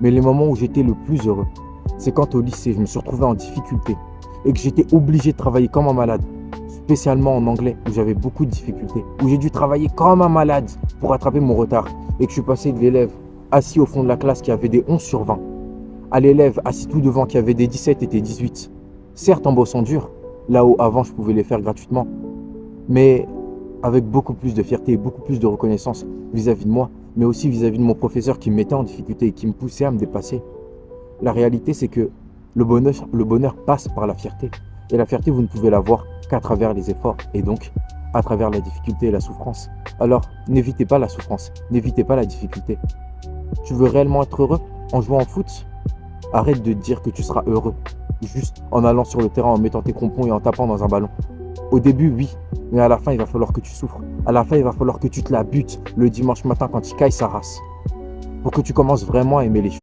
Mais les moments où j'étais le plus heureux, c'est quand au lycée, je me suis retrouvé en difficulté et que j'étais obligé de travailler comme un malade, spécialement en anglais où j'avais beaucoup de difficultés, où j'ai dû travailler comme un malade pour rattraper mon retard et que je suis passé de l'élève assis au fond de la classe qui avait des 11 sur 20 à l'élève assis tout devant qui avait des 17 et des 18. Certes en bossant dur, là où avant je pouvais les faire gratuitement, mais avec beaucoup plus de fierté et beaucoup plus de reconnaissance vis-à-vis de moi, mais aussi vis-à-vis de mon professeur qui me mettait en difficulté et qui me poussait à me dépasser. La réalité, c'est que le bonheur passe par la fierté. Et la fierté, vous ne pouvez l'avoir qu'à travers les efforts et donc à travers la difficulté et la souffrance. Alors, n'évitez pas la souffrance, n'évitez pas la difficulté. Tu veux réellement être heureux en jouant au foot? Arrête de dire que tu seras heureux juste en allant sur le terrain, en mettant tes crampons et en tapant dans un ballon. Au début, oui, mais à la fin, il va falloir que tu souffres. À la fin, il va falloir que tu te la butes le dimanche matin quand il caille sa race pour que tu commences vraiment à aimer les choses.